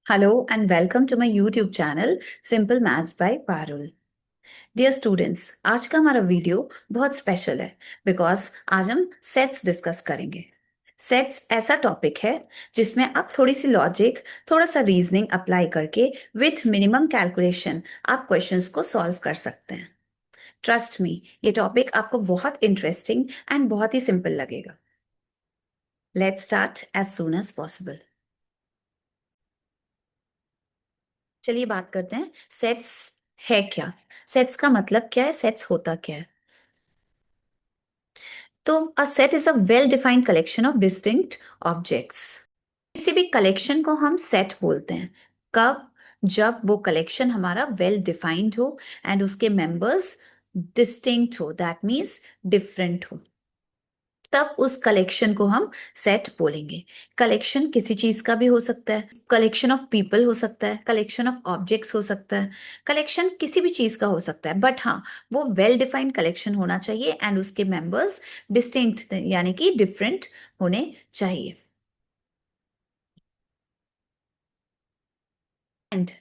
Hello and welcome to my YouTube channel Simple Maths by Parul. Dear students, आज का हमारा video बहुत special है बिकॉज आज हम सेट्स डिस्कस करेंगे। सेट्स ऐसा टॉपिक है जिसमें आप थोड़ी सी लॉजिक, थोड़ा सा रीजनिंग अप्लाई करके विथ मिनिमम कैलकुलेशन आप क्वेश्चंस को सॉल्व कर सकते हैं। ट्रस्ट मी, ये टॉपिक आपको बहुत इंटरेस्टिंग एंड बहुत ही सिंपल लगेगा। Let's start as soon as possible. चलिए बात करते हैं सेट्स है क्या। सेट्स का मतलब क्या है, सेट्स होता क्या है। तो अ set is a well defined collection of distinct objects. किसी भी कलेक्शन को हम सेट बोलते हैं कब, जब वो कलेक्शन हमारा वेल डिफाइंड हो एंड उसके मेंबर्स डिस्टिंक्ट हो, दैट मीन्स डिफरेंट हो, तब उस कलेक्शन को हम सेट बोलेंगे। कलेक्शन किसी चीज का भी हो सकता है, कलेक्शन ऑफ पीपल हो सकता है, कलेक्शन ऑफ ऑब्जेक्ट्स हो सकता है, कलेक्शन किसी भी चीज का हो सकता है, बट हाँ, वो वेल डिफाइंड कलेक्शन होना चाहिए एंड उसके मेंबर्स डिस्टिंक्ट यानी कि डिफरेंट होने चाहिए। एंड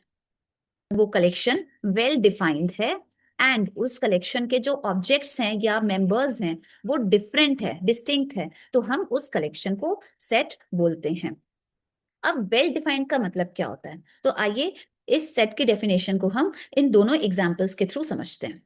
वो कलेक्शन वेल डिफाइंड है एंड उस कलेक्शन के जो ऑब्जेक्ट्स हैं या मेंबर्स हैं वो डिफरेंट है, डिस्टिंक्ट है, तो हम उस कलेक्शन को सेट बोलते हैं। अब वेल डिफाइंड का मतलब क्या होता है, तो आइए इस सेट की डेफिनेशन को हम इन दोनों एग्जांपल्स के थ्रू समझते हैं।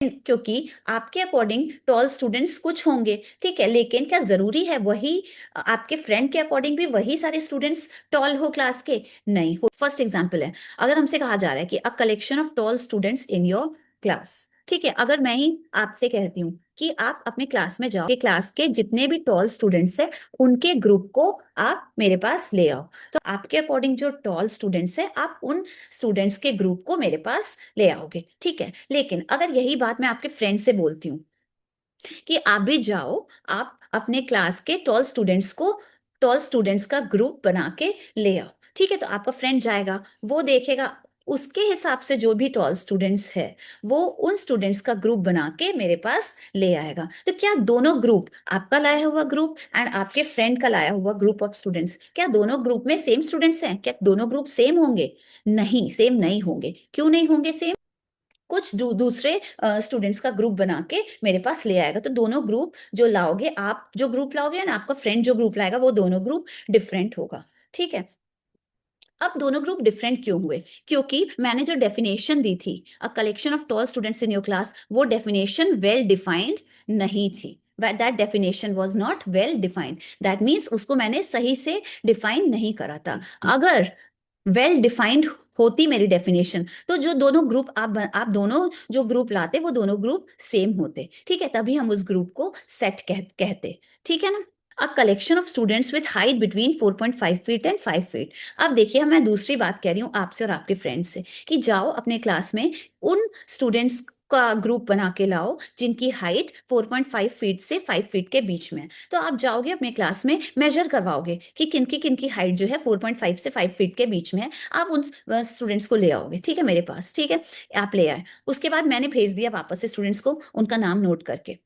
क्योंकि आपके अकॉर्डिंग टॉल स्टूडेंट्स कुछ होंगे, ठीक है, लेकिन क्या जरूरी है वही आपके फ्रेंड के अकॉर्डिंग भी वही सारे स्टूडेंट्स टॉल हो क्लास के? नहीं हो। फर्स्ट एग्जांपल है, अगर हमसे कहा जा रहा है कि a collection of tall students in your class, ठीक है, अगर मैं ही आपसे कहती हूँ कि आप अपने क्लास में जाओ, के क्लास के जितने भी टॉल स्टूडेंट्स हैं उनके ग्रुप को आप मेरे पास ले आओ, तो आपके अकॉर्डिंग जो टॉल स्टूडेंट्स हैं आप उन स्टूडेंट्स के ग्रुप को मेरे पास ले आओगे, ठीक है। लेकिन अगर यही बात मैं आपके फ्रेंड से बोलती हूँ कि आप भी जाओ, आप अपने क्लास के टॉल स्टूडेंट्स का ग्रुप बना के ले आओ, ठीक है, तो आपका फ्रेंड जाएगा, वो देखेगा उसके हिसाब से जो भी टॉल स्टूडेंट्स है वो उन स्टूडेंट्स का ग्रुप बना के मेरे पास ले आएगा। तो क्या दोनों ग्रुप, आपका लाया हुआ ग्रुप एंड आपके फ्रेंड का लाया हुआ ग्रुप ऑफ स्टूडेंट्स, क्या दोनों ग्रुप में सेम स्टूडेंट्स हैं? क्या दोनों ग्रुप सेम होंगे? नहीं, सेम नहीं होंगे। क्यों नहीं होंगे सेम? कुछ दूसरे स्टूडेंट्स का ग्रुप बना के मेरे पास ले आएगा, तो दोनों ग्रुप जो लाओगे, आप जो ग्रुप लाओगे ना आपका फ्रेंड जो ग्रुप लाएगा, वो दोनों ग्रुप डिफरेंट होगा, ठीक है। अब दोनों ग्रुप डिफरेंट क्यों हुए? क्योंकि मैंने जो डेफिनेशन दी थी a collection of tall students in your class, वो डेफिनेशन वेल डिफाइंड नहीं थी। That definition was not well defined, that means उसको मैंने सही से डिफाइन नहीं करा था। अगर वेल डिफाइंड होती मेरी डेफिनेशन, तो जो दोनों ग्रुप आप दोनों जो ग्रुप लाते वो दोनों ग्रुप सेम होते, ठीक है, तभी हम उस ग्रुप को सेट कहते, ठीक है ना। A collection of students with height between 4.5 feet and 5 feet. अब देखिए, मैं दूसरी बात कह रही हूँ आपसे और आपके फ्रेंड से कि जाओ अपने क्लास में उन स्टूडेंट्स का ग्रुप बना के लाओ जिनकी हाइट 4.5 फीट से 5 फीट के बीच में है। तो आप जाओगे अपने क्लास में, मेजर करवाओगे कि किनकी हाइट जो है 4.5 से 5 फीट के बीच में है, आप उन स्टूडेंट्स को ले आओगे, ठीक है, मेरे पास, ठीक है। आप ले आए, उसके बाद मैंने भेज दिया वापस से स्टूडेंट्स को उनका नाम नोट करके।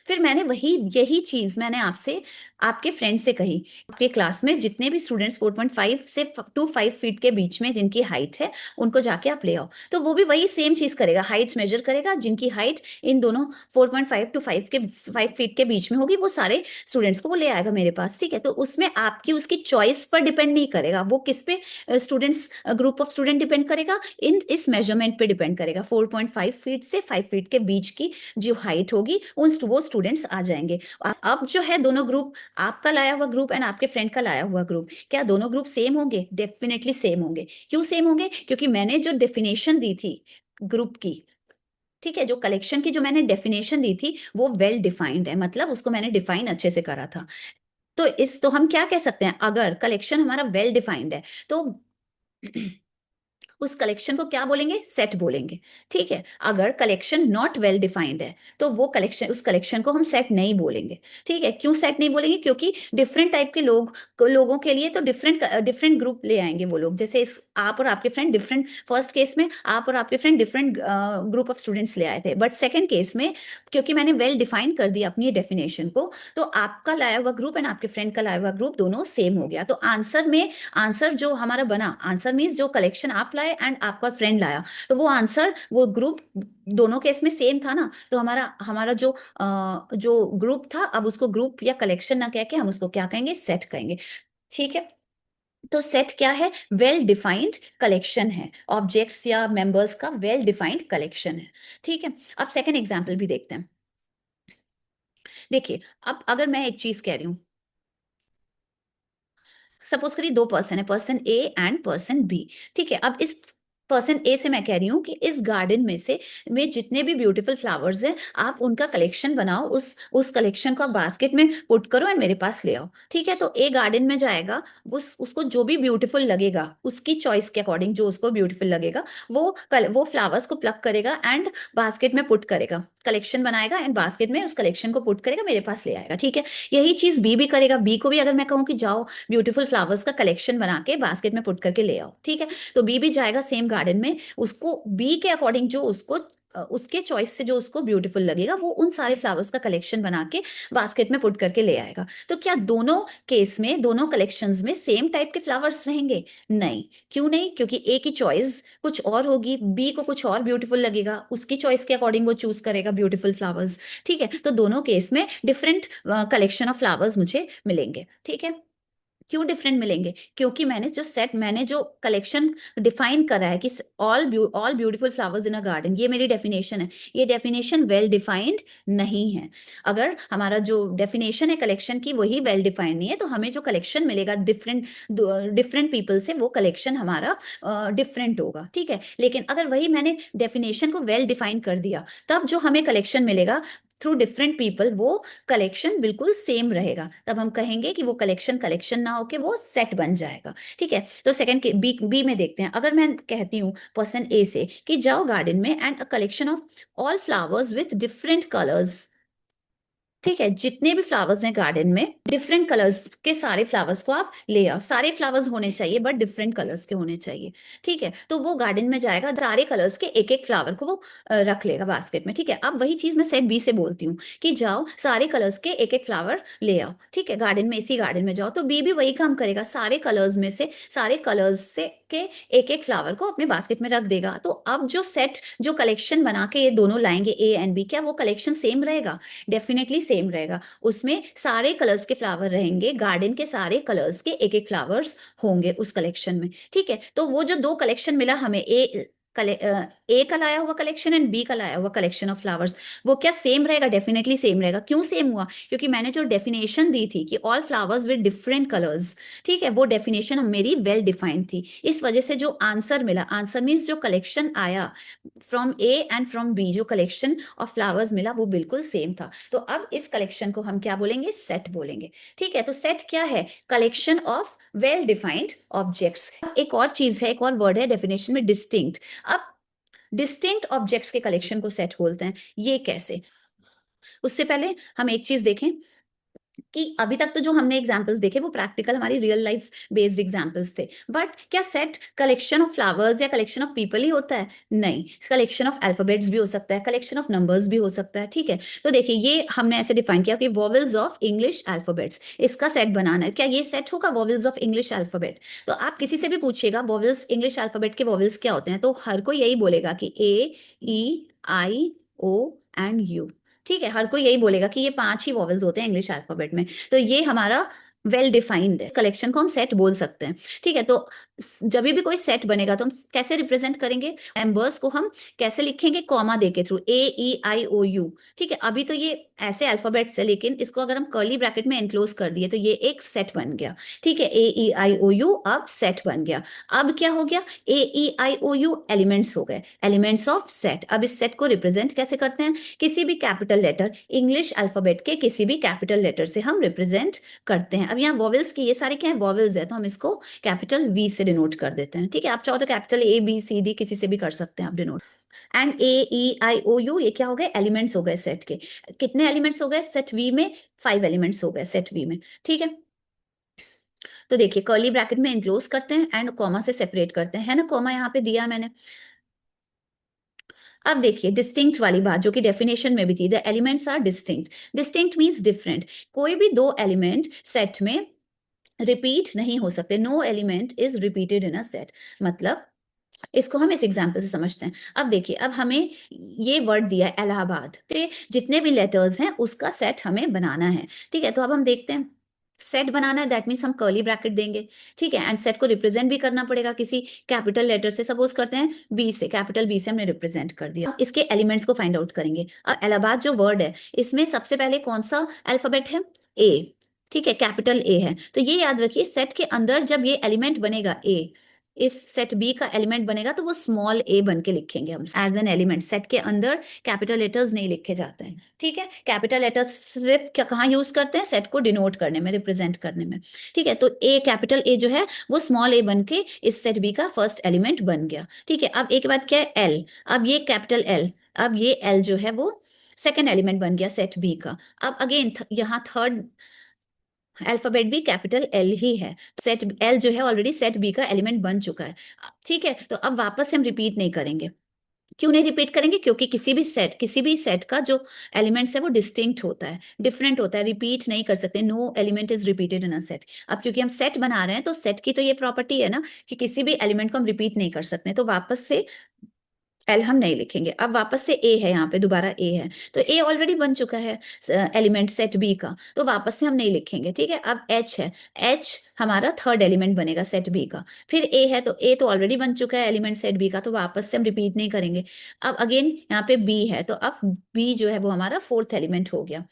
फिर मैंने वही यही चीज मैंने आपसे आपके फ्रेंड से कही, आपके क्लास में जितने भी स्टूडेंट्स 4.5 से टू 5 फीट के बीच में जिनकी हाइट है उनको जाके आप ले आओ, तो वो भी वही सेम चीज करेगा, हाइट्स मेजर करेगा, जिनकी हाइट इन दोनों 4.5 टू 5 फीट के बीच में होगी वो सारे स्टूडेंट्स को वो ले आएगा मेरे पास, ठीक है। तो उसमें आपकी उसकी चॉइस पर डिपेंड नहीं करेगा, वो किस पे students group of student depend करेगा, इन इस मेजरमेंट पे डिपेंड करेगा, 4.5 फीट से 5 फीट के बीच की जो हाइट होगी उन वो स्टूडेंट्स आ जाएंगे। अब जो है दोनों ग्रुप, आपका लाया हुआ ग्रुप एंड आपके फ्रेंड का लाया हुआ ग्रुप, क्या दोनों ग्रुप सेम होंगे? डेफिनेटली सेम होंगे। क्यों सेम होंगे? क्योंकि मैंने जो डेफिनेशन दी थी ग्रुप की, ठीक है, जो कलेक्शन की जो मैंने डेफिनेशन दी थी वो वेल डिफाइंड है, मतलब उसको मैंने डिफाइन अच्छे से करा था। तो हम क्या कह सकते हैं, अगर कलेक्शन हमारा वेल डिफाइंड है तो उस कलेक्शन को क्या बोलेंगे, सेट बोलेंगे। ठीक है, अगर कलेक्शन नॉट वेल डिफाइंड है तो वो कलेक्शन, उस कलेक्शन को हम सेट नहीं बोलेंगे। ठीक है, क्यों सेट नहीं बोलेंगे, क्योंकि डिफरेंट टाइप के लोगों के लिए तो डिफरेंट डिफरेंट ग्रुप ले आएंगे वो लोग। जैसे आप और आपके फ्रेंड डिफरेंट, फर्स्ट केस में आप और आपके friend different group of students ले आए थे, बट सेकंड केस में क्योंकि मैंने वेल डिफाइन कर दिया अपनी डेफिनेशन को, तो आपका लाया हुआ ग्रुप एंड आपके फ्रेंड का लाया हुआ ग्रुप दोनों सेम हो गया। तो आंसर में, आंसर जो हमारा बना, आंसर मीन्स जो कलेक्शन आप लाए एंड आपका फ्रेंड लाया, तो वो आंसर, वो ग्रुप दोनों केस में सेम था ना। तो हमारा हमारा जो ग्रुप था, अब उसको ग्रुप या कलेक्शन ना कह के हम उसको क्या कहेंगे, सेट कहेंगे। ठीक है, तो सेट क्या है, वेल डिफाइंड कलेक्शन है, ऑब्जेक्ट्स या मेंबर्स का वेल डिफाइंड कलेक्शन है। ठीक है, अब सेकंड एग्जांपल भी देखते हैं। देखिए, अब अगर मैं एक चीज कह रही हूं, सपोज करिए दो पर्सन है, person A and person B. ठीक है, अब इस पर्सन ए से मैं कह रही हूँ कि इस गार्डन में जितने भी ब्यूटीफुल फ्लावर्स हैं, आप उनका कलेक्शन बनाओ, उस कलेक्शन को आप बास्केट में पुट करो एंड मेरे पास ले आओ। ठीक है, तो ए गार्डन में जाएगा, उसको जो भी ब्यूटीफुल लगेगा, उसकी चॉइस के अकॉर्डिंग जो उसको ब्यूटीफुल लगेगा, वो फ्लावर्स को प्लक करेगा एंड बास्केट में पुट करेगा, कलेक्शन बनाएगा एंड बास्केट में उस कलेक्शन को पुट करेगा, मेरे पास ले आएगा। ठीक है, यही चीज बी भी करेगा। बी को भी अगर मैं कहूँ कि जाओ ब्यूटीफुल फ्लावर्स का कलेक्शन बना के बास्केट में पुट करके ले आओ, ठीक है, तो बी भी जाएगा सेम गार्डन में, उसको बी के अकॉर्डिंग जो उसको उसके चॉइस से जो उसको ब्यूटीफुल लगेगा, वो उन सारे फ्लावर्स का कलेक्शन बना के बास्केट में पुट करके ले आएगा। तो क्या दोनों केस में, दोनों कलेक्शंस में सेम टाइप के फ्लावर्स रहेंगे? नहीं। क्यों नहीं? क्योंकि ए की चॉइस कुछ और होगी, बी को कुछ और ब्यूटीफुल लगेगा, उसकी चॉइस के अकॉर्डिंग वो चूज करेगा ब्यूटीफुल फ्लावर्स। ठीक है, तो दोनों केस में डिफरेंट कलेक्शन ऑफ फ्लावर्स मुझे मिलेंगे। ठीक है, क्यों डिफरेंट मिलेंगे? क्योंकि मैंने जो कलेक्शन डिफाइन करा है कि all beautiful flowers in a garden, ये मेरी डेफिनेशन है, ये डेफिनेशन वेल डिफाइंड नहीं है। अगर हमारा जो डेफिनेशन है कलेक्शन की वही वेल डिफाइंड नहीं है, तो हमें जो कलेक्शन मिलेगा डिफरेंट डिफरेंट पीपल से, वो कलेक्शन हमारा डिफरेंट होगा। ठीक है, लेकिन अगर वही मैंने डेफिनेशन को वेल डिफाइन कर दिया, तब जो हमें कलेक्शन मिलेगा थ्रू डिफरेंट पीपल, वो कलेक्शन बिल्कुल सेम रहेगा। तब हम कहेंगे कि वो कलेक्शन कलेक्शन ना होके वो सेट बन जाएगा। ठीक है, तो सेकंड के बी में देखते हैं। अगर मैं कहती हूँ पर्सन ए से कि जाओ गार्डन में and a collection of all flowers with different colours. ठीक है, जितने भी फ्लावर्स हैं गार्डन में, डिफरेंट कलर्स के सारे फ्लावर्स को आप ले आओ। सारे फ्लावर्स होने चाहिए बट डिफरेंट कलर्स के होने चाहिए। ठीक है, तो वो गार्डन में जाएगा, सारे कलर्स के एक एक फ्लावर को वो रख लेगा बास्केट में। ठीक है, अब वही चीज मैं सेट बी से बोलती हूँ कि जाओ सारे कलर्स के एक एक फ्लावर ले आओ। ठीक है, गार्डन में, इसी गार्डन में जाओ, तो बी भी वही काम करेगा, सारे कलर्स में से, सारे कलर्स से के एक एक फ्लावर को अपने बास्केट में रख देगा। तो अब जो सेट, जो कलेक्शन बना के ये दोनों लाएंगे ए एंड बी, क्या वो कलेक्शन सेम रहेगा? डेफिनेटली सेम रहेगा। उसमें सारे कलर्स के फ्लावर रहेंगे, गार्डन के सारे कलर्स के एक एक फ्लावर्स होंगे उस कलेक्शन में। ठीक है, तो वो जो दो कलेक्शन मिला हमें, ए का लाया हुआ कलेक्शन एंड बी का लाया हुआ कलेक्शन ऑफ फ्लावर्स, वो क्या सेम रहेगा? डेफिनेटली सेम रहेगा। क्यों सेम हुआ? क्योंकि मैंने जो डेफिनेशन दी थी कि all flowers with different colours, ठीक है, वो डेफिनेशन मेरी वेल डिफाइंड थी। इस वजह से जो आंसर मिला, आंसर मीन्स जो कलेक्शन आया from A and from B, जो कलेक्शन ऑफ फ्लावर्स मिला वो बिल्कुल सेम था। तो अब इस कलेक्शन को हम क्या बोलेंगे? सेट बोलेंगे। ठीक है, तो सेट क्या है? Collection of well defined objects. एक और चीज है, एक और वर्ड है डेफिनेशन में, डिस्टिंक्ट। अब डिस्टिंक्ट ऑब्जेक्ट्स के कलेक्शन को सेट बोलते हैं। ये कैसे? उससे पहले हम एक चीज देखें कि अभी तक तो जो हमने एग्जांपल्स देखे वो प्रैक्टिकल, हमारी रियल लाइफ बेस्ड एग्जांपल्स थे, बट क्या सेट कलेक्शन ऑफ फ्लावर्स या कलेक्शन ऑफ पीपल ही होता है? नहीं, कलेक्शन ऑफ अल्फाबेट्स भी हो सकता है, कलेक्शन ऑफ नंबर्स भी हो सकता है। ठीक है, तो देखिए ये हमने ऐसे डिफाइन किया कि वॉवेल्स ऑफ इंग्लिश अल्फाबेट्स, इसका सेट बनाना है। क्या ये सेट होगा वॉवेल्स ऑफ इंग्लिश अल्फाबेट? तो आप किसी से भी पूछिएगा वॉवेल्स, इंग्लिश अल्फाबेट के वॉवेल्स क्या होते हैं, तो हर कोई यही बोलेगा कि ए, E, I, O and you. ठीक है, हर कोई यही बोलेगा कि ये 5 ही वॉवेल्स होते हैं इंग्लिश अल्फाबेट में। तो ये हमारा वेल डिफाइंड है, कलेक्शन को हम सेट बोल सकते हैं। ठीक है, तो जब भी कोई सेट बनेगा तो हम कैसे रिप्रेजेंट करेंगे? मेंबर्स को हम कैसे लिखेंगे? कॉमा दे के through, A, E, I, O, you. ठीक है, अभी तो ये ऐसे अल्फाबेट्स है, लेकिन इसको अगर हम कर्ली ब्रैकेट में एनक्लोज कर दिए तो ये एक सेट बन गया। ठीक है, ए, ई, आई, ओ, यू अब सेट बन गया। अब क्या हो गया? ए, E, I, O, you elements हो गए, एलिमेंट्स ऑफ सेट। अब इस सेट को रिप्रेजेंट कैसे करते हैं? किसी भी कैपिटल लेटर, इंग्लिश अल्फाबेट के किसी भी कैपिटल लेटर से हम रिप्रेजेंट करते हैं। अब अब यहाँ वॉवेल्स की ये सारे क्या है, वॉवेल्स है, तो हम इसको कैपिटल वी से डिनोट कर देते हैं। ठीक है, आप चाहो तो capital A B C D किसी से भी कर सकते हैं आप denote. And A E I O U, ये क्या हो गए, एलिमेंट्स हो गए सेट के। कितने एलिमेंट्स हो गए सेट वी में, 5 एलिमेंट्स हो गए सेट वी में। ठीक है, तो देखिए कर्ली ब्रैकेट में एनक्लोज करते हैं एंड कॉमा से सेपरेट करते हैं, है ना, कॉमा यहाँ पे दिया मैंने। अब देखिए डिस्टिंक्ट वाली बात जो कि डेफिनेशन में भी थी, the elements are distinct. Distinct means different. कोई भी दो एलिमेंट सेट में रिपीट नहीं हो सकते, no element is repeated in a set. मतलब इसको हम इस एग्जाम्पल से समझते हैं। अब देखिए, अब हमें ये वर्ड दिया है इलाहाबाद के जितने भी लेटर्स हैं उसका सेट हमें बनाना है। ठीक है, तो अब हम देखते हैं सेट बनाना है, दैट मीन्स हम कर्ली ब्रैकेट देंगे। ठीक है, एंड सेट को रिप्रेजेंट भी करना पड़ेगा किसी कैपिटल लेटर से। सपोज करते हैं बी से, कैपिटल बी से हमने रिप्रेजेंट कर दिया। इसके एलिमेंट्स को फाइंड आउट करेंगे। अब इलाहाबाद जो वर्ड है इसमें सबसे पहले कौन सा अल्फाबेट है, ए। ठीक है, कैपिटल ए है, तो ये याद रखिए सेट के अंदर जब ये एलिमेंट बनेगा ए, इस सेट बी का एलिमेंट बनेगा तो वो स्मॉल ए बन के लिखेंगे हम एज एन एलिमेंट। सेट के अंदर कैपिटल लेटर्स नहीं लिखे जाते हैं। ठीक है, कैपिटल लेटर्स सिर्फ क्या कहाँ यूज करते हैं, सेट को डिनोट करने में, रिप्रेजेंट करने में। ठीक है, तो ए कैपिटल ए जो है वो स्मॉल ए बन के इस सेट बी का फर्स्ट एलिमेंट बन गया। ठीक है, अब एक बात क्या है, एल। अब ये कैपिटल एल, अब ये एल जो है वो सेकेंड एलिमेंट बन गया सेट बी का। अब अगेन यहाँ थर्ड अल्फाबेट भी कैपिटल एल ही है। सेट एल जो है ऑलरेडी सेट बी का एलिमेंट बन चुका है। ठीक है, तो अब वापस से हम रिपीट नहीं करेंगे। क्यों नहीं रिपीट करेंगे, क्योंकि किसी भी सेट का जो एलिमेंट्स है वो डिस्टिंक्ट होता है, डिफरेंट होता है, रिपीट नहीं कर सकते। No element is repeated in a set. अब क्योंकि हम सेट बना रहे हैं तो सेट की तो ये प्रॉपर्टी है ना कि किसी भी एलिमेंट को हम रिपीट नहीं कर सकते, तो वापस से एल हम नहीं लिखेंगे। अब वापस से ए है, यहाँ पे दोबारा ए है, तो ए ऑलरेडी बन चुका है एलिमेंट सेट बी का, तो वापस से हम नहीं लिखेंगे। ठीक है, अब एच है, एच हमारा थर्ड एलिमेंट बनेगा सेट बी का। फिर ए है, तो ए तो ऑलरेडी बन चुका है एलिमेंट सेट बी का, तो वापस से हम रिपीट नहीं करेंगे। अब अगेन यहाँ पे बी है, तो अब बी जो है वो हमारा फोर्थ एलिमेंट हो गया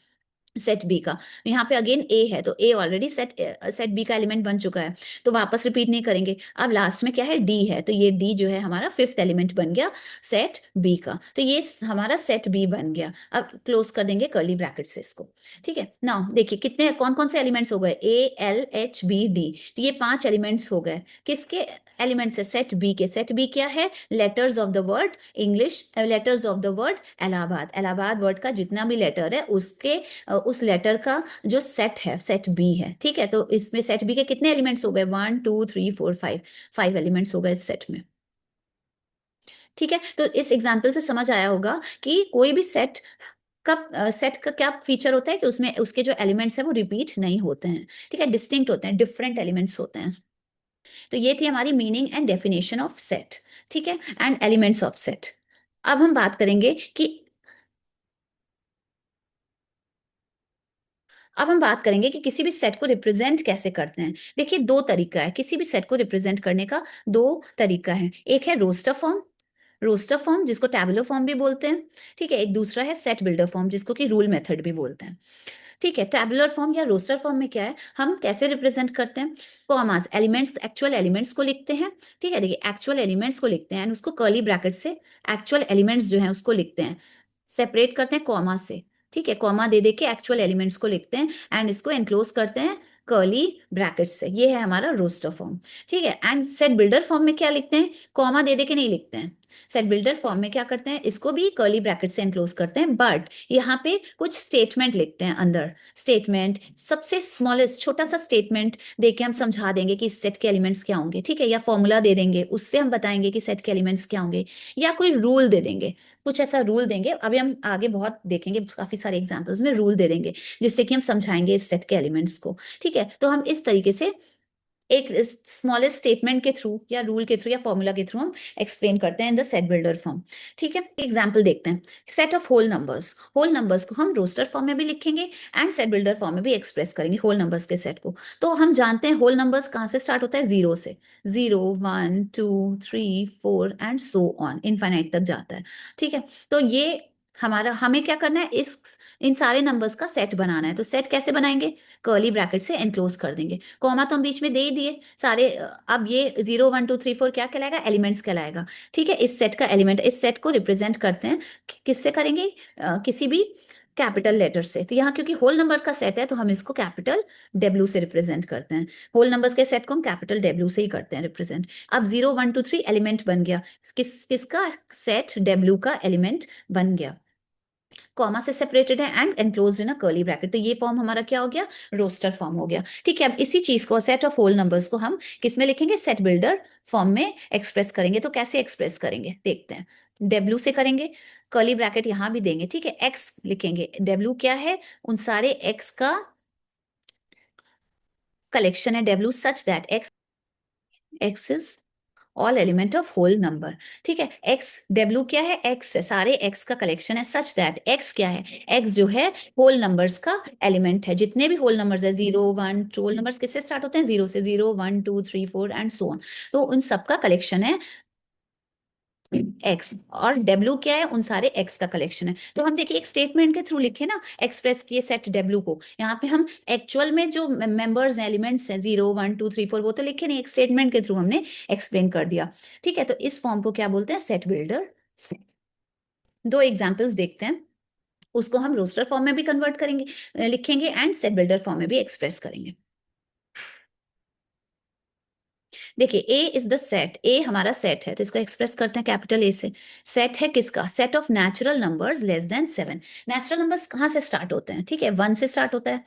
सेट बी का। यहाँ पे अगेन ए है, तो ए ऑलरेडी सेट बी का एलिमेंट बन चुका है, तो वापस रिपीट नहीं करेंगे। अब लास्ट में क्या है, डी है, तो ये डी जो है हमारा फिफ्थ एलिमेंट बन गया सेट बी का, तो ये हमारा सेट बी बन गया। अब क्लोज कर देंगे कर्ली ब्रैकेट से इसको। ठीक है, नाउ देखिए कितने कौन कौन से एलिमेंट्स हो गए, A L H B D, तो ये 5 एलिमेंट्स हो गए। किसके एलिमेंट्स है, सेट बी के। सेट बी क्या है, letters of the word English, letters of the word Allahabad. Allahabad word का जितना भी लेटर है उसके उस लेटर का जो सेट है, सेट बी है। ठीक है, तो इसमें सेट बी के कितने एलिमेंट्स हो गए, 1 2 3 4 5, 5 एलिमेंट्स हो गए इस सेट में। ठीक है, तो इस एग्जाम्पल से समझ आया होगा कि कोई भी सेट का क्या फीचर होता है कि उसमें उसके जो एलिमेंट्स है वो रिपीट नहीं होते हैं। ठीक है, डिस्टिंक्ट होते हैं, डिफरेंट एलिमेंट्स होते हैं। तो ये थी हमारी meaning and definition of set. ठीक है, एंड एलिमेंट्स ऑफ सेट। अब हम बात करेंगे कि अब हम बात करेंगे कि किसी भी सेट को रिप्रेजेंट कैसे करते हैं। देखिए दो तरीका है किसी भी सेट को रिप्रेजेंट करने का, दो तरीका है। एक है रोस्टर फॉर्म, रोस्टर फॉर्म जिसको टैबुलर फॉर्म भी बोलते हैं। ठीक है, एक दूसरा है सेट बिल्डर फॉर्म जिसको कि रूल मेथड भी बोलते हैं। ठीक है, टैबुलर फॉर्म या रोस्टर फॉर्म में क्या है, हम कैसे रिप्रेजेंट करते हैं, कॉमास, एलिमेंट्स, एक्चुअल एलिमेंट्स को लिखते हैं। ठीक है, देखिए एक्चुअल एलिमेंट्स को लिखते हैं एंड उसको कर्ली ब्रैकेट से एक्चुअल एलिमेंट्स जो है उसको लिखते हैं, सेपरेट करते हैं कॉमा से। ठीक है, कॉमा दे दे के एक्चुअल एलिमेंट्स को लिखते हैं एंड इसको एनक्लोज करते हैं कर्ली ब्रैकेट से। ये है हमारा रोस्टर फॉर्म। ठीक है, एंड सेट बिल्डर फॉर्म में क्या लिखते हैं, कॉमा दे दे के नहीं लिखते हैं। सेट बिल्डर फॉर्म में क्या करते हैं, इसको भी कर्ली ब्रैकेट से एनक्लोज करते हैं, बट यहाँ पे कुछ स्टेटमेंट लिखते हैं अंदर। स्टेटमेंट सबसे स्मॉलेस्ट छोटा सा स्टेटमेंट देके हम समझा देंगे कि इस सेट के एलिमेंट्स क्या होंगे। ठीक है, या फॉर्मूला दे देंगे उससे हम बताएंगे कि सेट के एलिमेंट्स क्या होंगे, या कोई रूल दे देंगे, कुछ ऐसा रूल देंगे। अभी हम आगे बहुत देखेंगे, काफी सारे एग्जांपल्स में रूल दे देंगे जिससे कि हम समझाएंगे इस सेट के एलिमेंट्स को। ठीक है, तो हम इस तरीके से एक स्मॉलेस्ट स्टेटमेंट के थ्रू या रूल के थ्रू या फॉर्मूला के थ्रू हम एक्सप्लेन करते हैं in the set builder form. ठीक है, एग्जांपल देखते हैं। सेट ऑफ होल नंबर्स को हम रोस्टर फॉर्म में भी लिखेंगे एंड सेट बिल्डर फॉर्म में भी एक्सप्रेस करेंगे होल नंबर्स के सेट को। तो हम जानते हैं होल नंबर्स कहाँ से स्टार्ट होता है, 0 से। 0 1 2 3 4 एंड सो ऑन, इनफाइनाइट तक जाता है। ठीक है, तो ये हमारा, हमें क्या करना है, इस इन सारे नंबर्स का सेट बनाना है। तो सेट कैसे बनाएंगे, कर्ली ब्रैकेट से एनक्लोज कर देंगे, कॉमा तो हम बीच में दे ही दिए सारे। अब ये 0 1 2 3 4 क्या कहलाएगा, एलिमेंट्स कहलाएगा। ठीक है, इस सेट का एलिमेंट, इस सेट को रिप्रेजेंट करते हैं किससे करेंगे, किसी भी कैपिटल लेटर से। तो यहाँ क्योंकि होल नंबर का सेट है तो हम इसको कैपिटल डब्ल्यू से रिप्रेजेंट करते हैं। होल नंबर्स के सेट को हम कैपिटल डब्ल्यू से ही करते हैं रिप्रेजेंट। अब 0 1 2 3 एलिमेंट बन गया, किसका सेट, डब्ल्यू का एलिमेंट बन गया, कॉमा से सेपरेटेड है and enclosed in a curly bracket. तो ये फॉर्म हमारा क्या हो गया, रोस्टर फॉर्म हो गया। ठीक है, अब इसी चीज को, सेट ऑफ होल नंबर्स को हम किस में लिखेंगे, सेट बिल्डर फॉर्म में एक्सप्रेस करेंगे। तो कैसे एक्सप्रेस करेंगे देखते हैं। डब्ल्यू से करेंगे, कर्ली ब्रैकेट यहां भी देंगे, ठीक है, एक्स लिखेंगे। डब्ल्यू क्या है, उन सारे एक्स का कलेक्शन है, W such that X is all element of whole number. ठीक है, एक्स, डब्ल्यू क्या है, एक्स है, सारे एक्स का कलेक्शन है, सच दैट एक्स क्या है, एक्स जो है होल नंबर्स का एलिमेंट है। जितने भी होल नंबर्स है, 0 1 2, होल नंबर्स किससे स्टार्ट होते हैं, 0 से, 0 1 2 3 4 एंड सो ऑन। तो उन सबका कलेक्शन है एक्स, और डब्ल्यू क्या है, उन सारे एक्स का कलेक्शन है। तो हम देखिए एक स्टेटमेंट के थ्रू लिखे ना, एक्सप्रेस किए सेट डब्ल्यू को। यहाँ पे हम एक्चुअल में जो मेंबर्स एलिमेंट्स हैं 0 1 2 3 4 वो तो लिखे नहीं, एक स्टेटमेंट के थ्रू हमने एक्सप्लेन कर दिया। ठीक है, तो इस फॉर्म को क्या बोलते हैं, सेट बिल्डर। दो एग्जाम्पल्स देखते हैं, उसको हम रोस्टर फॉर्म में भी कन्वर्ट करेंगे, लिखेंगे, एंड सेट बिल्डर फॉर्म में भी एक्सप्रेस करेंगे। देखिए ए इज द सेट, ए हमारा सेट है तो इसको एक्सप्रेस करते हैं कैपिटल ए से। सेट है किसका, set of natural numbers less than 7। Natural numbers कहाँ से स्टार्ट होते हैं, ठीक है, 1 से स्टार्ट होता है।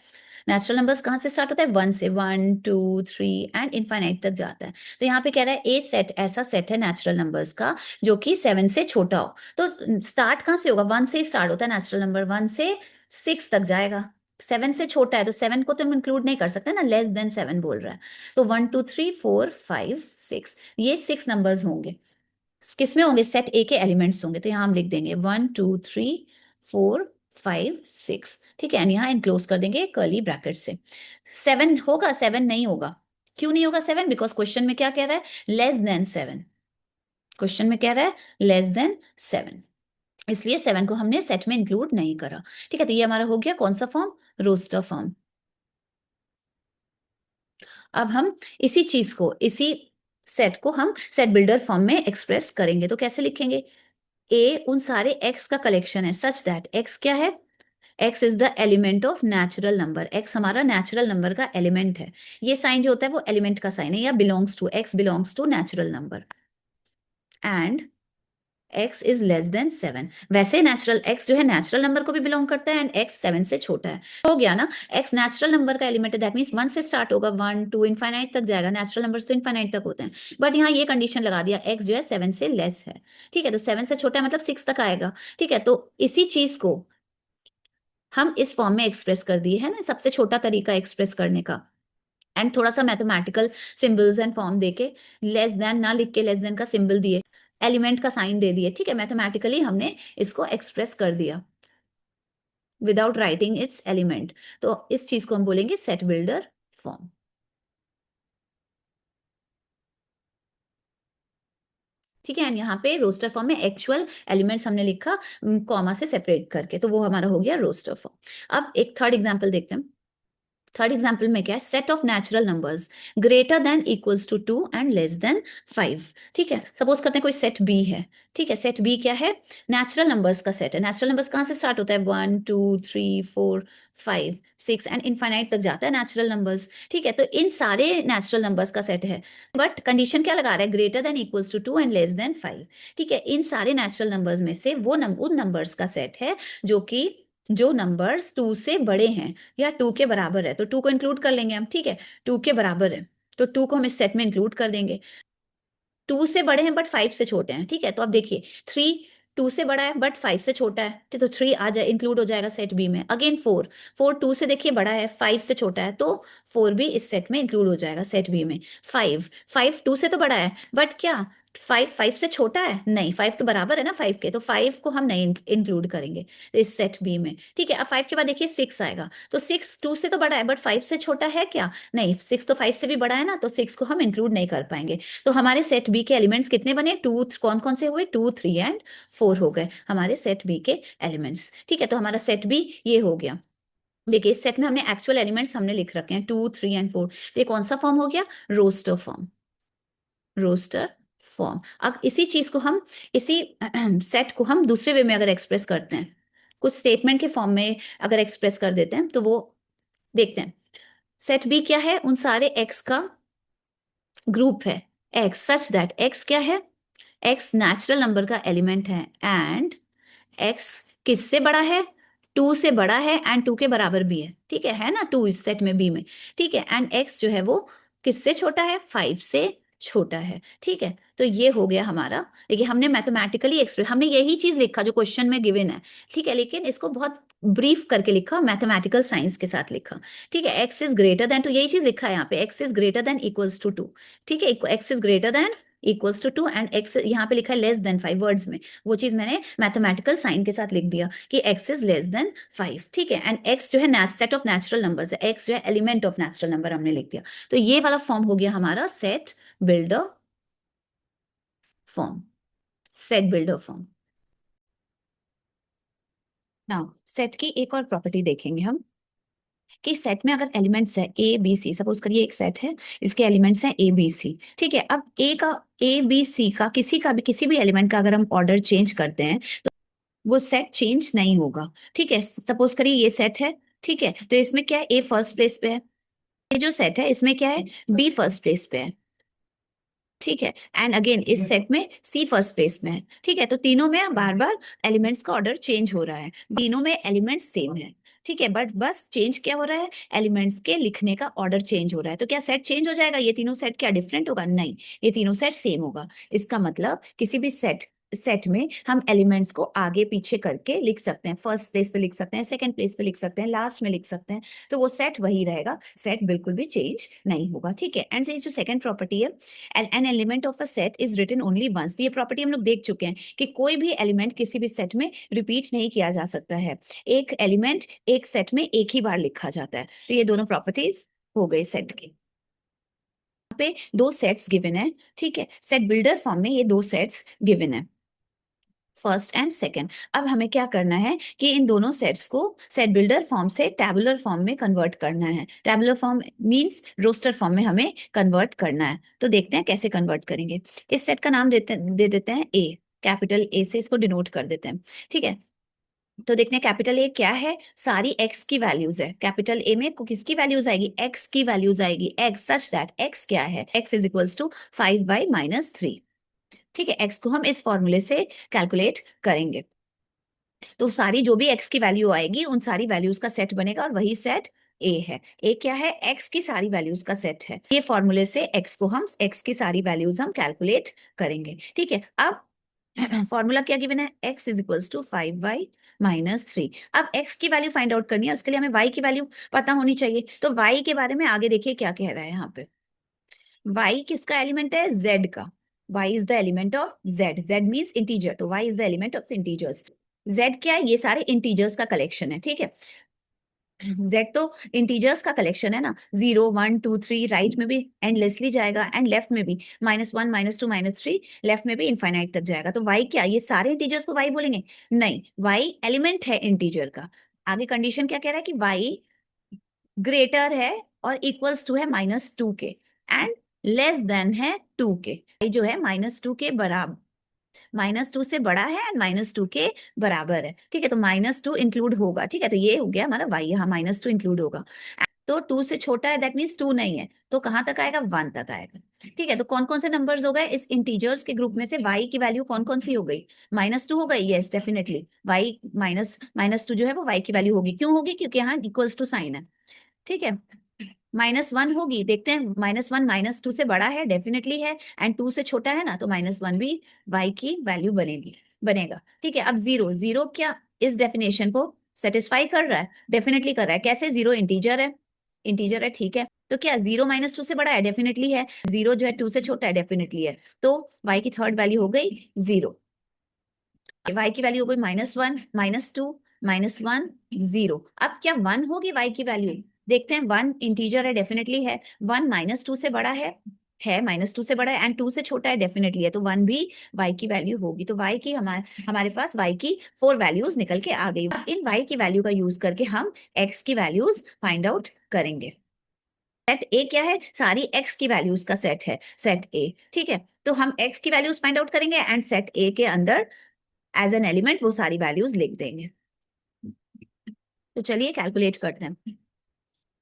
नेचुरल नंबर्स कहाँ से स्टार्ट होता है, 1 से, 1 2 3 एंड इनफाइनाइट तक जाता है। तो यहाँ पे कह रहा है ए सेट ऐसा सेट है नेचुरल नंबर्स का जो कि 7 से छोटा हो। तो स्टार्ट कहाँ से होगा, 1 से ही स्टार्ट होता है नेचुरल नंबर, 1 से 6 तक जाएगा। 7 से छोटा है तो 7 को तो हम इंक्लूड नहीं कर सकते ना, लेस देन 7 बोल रहा है। तो 1 2 3 4 5 6, ये 6 नंबर्स होंगे, किसमें होंगे, सेट ए के एलिमेंट्स होंगे। तो यहाँ हम लिख देंगे 1 2 3 4 5 6, ठीक है, यहाँ इनक्लोज कर देंगे कर्ली ब्रैकेट से। 7 होगा, 7 नहीं होगा। क्यों नहीं होगा 7, बिकॉज क्वेश्चन में क्या कह रहा है, लेस देन 7। क्वेश्चन में कह रहा है लेस देन 7, इसलिए 7 को हमने सेट में इंक्लूड नहीं करा। ठीक है, तो ये हमारा हो गया कौन सा फॉर्म, रोस्टर फॉर्म। अब हम इसी चीज को, इसी सेट को हम सेट बिल्डर फॉर्म में एक्सप्रेस करेंगे। तो कैसे लिखेंगे, ए उन सारे एक्स का कलेक्शन है, सच दैट एक्स क्या है, x is the element of natural number, x हमारा नेचुरल नंबर का एलिमेंट है। ये साइन जो होता है वो एलिमेंट का साइन है, या belongs to, x belongs to natural number, and x is less than 7। वैसे नेचुरल x जो है नेचुरल नंबर को भी बिलोंग करता है, एंड x 7 से छोटा है। हो गया ना, x नेचुरल नंबर का एलिमेंट है, दैट मींस 1 से स्टार्ट होगा, 1 2 इनफाइनाइट तक जाएगा। नेचुरल नंबर्स तो इनफाइनाइट तक होते हैं, बट यहाँ ये कंडीशन लगा दिया x जो है 7 से लेस है। ठीक है, तो 7 से छोटा है मतलब 6 तक आएगा। ठीक है, तो इसी चीज को हम इस फॉर्म में एक्सप्रेस कर दिए है ना, सबसे छोटा तरीका एक्सप्रेस करने का। एंड थोड़ा सा मैथमेटिकल सिंबल्स एंड फॉर्म देके, लेस देन ना लिख के लेस देन का सिंबल दिए, एलिमेंट का साइन दे दिए। ठीक है, मैथमेटिकली हमने इसको एक्सप्रेस कर दिया विदाउट राइटिंग इट्स एलिमेंट। तो इस चीज को हम बोलेंगे सेट बिल्डर फॉर्म। ठीक है, एंड यहाँ पे रोस्टर फॉर्म में एक्चुअल एलिमेंट्स हमने लिखा कॉमा से सेपरेट करके, तो वो हमारा हो गया रोस्टर फॉर्म। अब एक थर्ड एग्जाम्पल देखते हैं। थर्ड एग्जाम्पल में क्या है, set of natural numbers greater than equals to 2 and less than 5। ठीक है, सपोज करते हैं कोई सेट बी है। ठीक है, सेट बी क्या है, नेचुरल नंबर्स का सेट है। नेचुरल नंबर्स कहाँ से स्टार्ट होता है, 1 2 3 4 5 6 एंड इनफाइनाइट तक जाता है नेचुरल नंबर्स। ठीक है, तो इन सारे नेचुरल नंबर्स का सेट है, बट कंडीशन क्या लगा रहा है, greater than equals to 2 and less than 5। ठीक है, इन सारे नेचुरल नंबर्स में से वो उन नंबर्स का सेट है जो कि, जो नंबर्स 2 से बड़े हैं या 2 के बराबर है। तो 2 को इंक्लूड कर लेंगे हम, ठीक है, 2 के बराबर है तो 2 को हम इस सेट में इंक्लूड कर देंगे। 2 से बड़े हैं बट 5 से छोटे हैं। ठीक है, तो अब देखिए 3 2 से बड़ा है बट 5 से छोटा है, तो 3 आ जाए, इंक्लूड हो जाएगा सेट बी में। अगेन 4 4 2 से देखिए बड़ा है, 5 से छोटा है, तो 4 भी इस सेट में इंक्लूड हो जाएगा सेट बी में। 5 5 2 से तो बड़ा है बट क्या 5 5 से छोटा है, नहीं, 5 तो बराबर है ना 5 के, तो 5 को हम नहीं इंक्लूड करेंगे इस सेट बी में। ठीक है, अब 5 के बाद देखिए 6 आएगा, तो 6 2 से तो बड़ा है बट 5 से छोटा है क्या, नहीं, 6 तो 5 से भी बड़ा है ना, तो 6 को हम इंक्लूड नहीं कर पाएंगे। तो हमारे सेट बी के एलिमेंट्स कितने बने, 2, कौन कौन से हुए, 2 3 एंड 4 हो गए हमारे सेट बी के एलिमेंट्स। ठीक है, तो हमारा सेट बी ये हो गया। देखिए इस सेट में हमने एक्चुअल एलिमेंट्स हमने लिख रखे हैं 2 3 एंड 4। तो ये कौन सा फॉर्म हो गया, रोस्टर फॉर्म, रोस्टर फॉर्म। अब इसी चीज को हम, इसी सेट को हम दूसरे वे में अगर एक्सप्रेस करते हैं, कुछ स्टेटमेंट के फॉर्म में अगर एक्सप्रेस कर देते हैं तो वो देखते हैं। सेट बी क्या है, उन सारे एक्स का ग्रुप है, एक्स सच दैट एक्स क्या है, एक्स नेचुरल नंबर का एलिमेंट है एंड एक्स किससे बड़ा है, 2 से बड़ा है एंड 2 के बराबर भी है, ठीक है ना, 2 इस सेट में बी में, ठीक है, एंड एक्स जो है वो किससे छोटा है, 5 से छोटा है, ठीक है। तो ये हो गया हमारा, देखिए हमने मैथमेटिकली एक्सप्रेस, हमने यही चीज लिखा जो क्वेश्चन में गिवन है, ठीक है, लेकिन इसको बहुत ब्रीफ करके लिखा, मैथमेटिकल साइंस के साथ लिखा, ठीक है। एक्स इज ग्रेटर देन, तो यही चीज लिखा है यहाँ पे, x is greater than equals to 2, ठीक है, x is greater than equals to 2 and x यहाँ पे लिखा है लेस देन 5 वर्ड्स में, वो चीज मैंने मैथमेटिकल साइन के साथ लिख दिया कि x इज लेस देन 5, ठीक है, एंड x जो है सेट ऑफ नेचुरल नंबर्स है, x जो है एलिमेंट ऑफ नेचुरल नंबर हमने लिख दिया। तो ये वाला फॉर्म हो गया हमारा set builder form, set builder form. Now set की एक और प्रॉपर्टी देखेंगे हम कि सेट में अगर एलिमेंट्स है ए बी सी, सपोज करिए एक सेट है, इसके एलिमेंट्स हैं ए बी सी, ठीक है। अब ए बी सी का किसी भी एलिमेंट का अगर हम ऑर्डर चेंज करते हैं तो वो सेट चेंज नहीं होगा, ठीक है। सपोज करिए ये सेट है, ठीक है, तो इसमें क्या है, ए फर्स्ट प्लेस पे है, ये जो सेट है इसमें क्या है, बी फर्स्ट प्लेस पे है, ठीक है, एंड अगेन इस सेट में सी फर्स्ट प्लेस में है, ठीक है। तो तीनों में बार बार एलिमेंट्स का ऑर्डर चेंज हो रहा है, तीनों में एलिमेंट्स सेम है, ठीक है, बट बस चेंज क्या हो रहा है, एलिमेंट्स के लिखने का ऑर्डर चेंज हो रहा है। तो क्या सेट चेंज हो जाएगा, ये तीनों सेट क्या डिफरेंट होगा, नहीं, ये तीनों सेट सेम होगा। इसका मतलब किसी भी सेट में हम एलिमेंट्स को आगे पीछे करके लिख सकते हैं, फर्स्ट प्लेस पे लिख सकते हैं, सेकंड प्लेस पे लिख सकते हैं, लास्ट में लिख सकते हैं, तो वो सेट वही रहेगा, सेट बिल्कुल भी चेंज नहीं होगा, ठीक है। एंड जो सेकंड प्रॉपर्टी है, an element of a set is written only once, ये प्रॉपर्टी हम लोग देख चुके हैं कि कोई भी एलिमेंट किसी भी सेट में रिपीट नहीं किया जा सकता है, एक एलिमेंट एक सेट में एक ही बार लिखा जाता है। तो ये दोनों प्रॉपर्टीज हो गई सेट की। पे दो सेट्स गिवन है, ठीक है, सेट बिल्डर फॉर्म में ये दो सेट्स गिवन है, फर्स्ट एंड सेकंड। अब हमें क्या करना है कि इन दोनों सेट्स को सेट बिल्डर फॉर्म से टैबुलर फॉर्म में कन्वर्ट करना है, tabular form means roster form में हमें कन्वर्ट करना है। तो देखते हैं कैसे कन्वर्ट करेंगे। इस सेट का नाम दे देते हैं ए, कैपिटल ए से इसको डिनोट कर देते हैं, ठीक है। तो देखते हैं कैपिटल ए क्या है, सारी एक्स की वैल्यूज है, कैपिटल ए में किसकी वैल्यूज आएगी, एक्स की वैल्यूज आएगी, एक्स सच दैट एक्स क्या है, x is equals to 5y-3, ठीक है। एक्स को हम इस फॉर्मूले से कैलकुलेट करेंगे, तो सारी जो भी एक्स की वैल्यू आएगी उन सारी वैल्यूज का सेट बनेगा और वही सेट ए है। ए क्या है, एक्स की सारी वैल्यूज का सेट है, ये फॉर्मूले से एक्स की सारी वैल्यूज हम कैलकुलेट करेंगे, ठीक है। अब फॉर्मूला क्या गिवन है, x is equals to 5y-3। अब x की वैल्यू फाइंड आउट करनी है, उसके लिए हमें y की वैल्यू पता होनी चाहिए। तो y के बारे में आगे देखिए क्या कह रहा है यहाँ पे, y किसका एलिमेंट है, z का, y is the element of z means integer, तो y is the element of integers. z क्या है, ये सारे इंटीजर्स का कलेक्शन है, ठीक है। z तो इंटीजर्स का कलेक्शन है ना, 0 1 2 3 राइट में भी एंडलेसली जाएगा एंड लेफ्ट में भी -1 -2 -3, लेफ्ट में भी इनफाइनाइट तक जाएगा। तो y क्या, ये सारे इंटीजर्स को y बोलेंगे, नहीं, y एलिमेंट है इंटीजर का। आगे कंडीशन क्या कह रहा है कि y ग्रेटर है और इक्वल्स टू है -2 के एंड लेस देन है 2 के, y जो है -2 के बराबर, -2 से बड़ा है एंड -2 के बराबर है, ठीक है। तो -2 इंक्लूड होगा, ठीक है, तो ये हो गया हमारा y, यहाँ -2 इंक्लूड होगा। तो 2 से छोटा है दैट मीन्स 2 नहीं है, तो कहां तक आएगा, 1 तक आएगा, ठीक है। तो कौन कौन से नंबर्स हो गए इस इंटीजर्स के ग्रुप में से, y की वैल्यू कौन कौन सी हो गई, -2 हो गई, यस डेफिनेटली y -2 जो है वो y की वैल्यू होगी, क्यों होगी, क्योंकि यहाँ इक्वल्स टू साइन है, ठीक है। -1 होगी, देखते हैं, -1 -2 से बड़ा है डेफिनेटली है एंड 2 से छोटा है ना, तो -1 भी y की वैल्यू बनेगा, ठीक है। अब जीरो, जीरो क्या इस डेफिनेशन को सेटिस्फाई कर रहा है, डेफिनेटली कर रहा है, कैसे, जीरो इंटीजर है, ठीक है। तो क्या 0 -2 से बड़ा है, डेफिनेटली है, जीरो जो है 2 से छोटा है, डेफिनेटली है, तो y की थर्ड वैल्यू हो गई 0, y की वैल्यू हो गई -1 -2 -1 0। अब क्या 1 होगी y की वैल्यू, देखते हैं, 1 इंटीजर है, डेफिनेटली है, 1 -2 से बड़ा है -2 से बड़ा है एंड 2 से छोटा है, डेफिनेटली है, तो 1 भी y की वैल्यू होगी। तो y की हमारे पास y की 4 वैल्यूज निकल के आ गई। इन y की वैल्यू का यूज करके हम x की वैल्यूज फाइंड आउट करेंगे। सेट ए क्या है, सारी x की वैल्यूज का सेट है, सेट ए, ठीक है। तो हम x की वैल्यूज फाइंड आउट करेंगे एंड सेट ए के अंदर एज एन एलिमेंट वो सारी वैल्यूज लिख देंगे। तो चलिए कैलकुलेट करते हैं।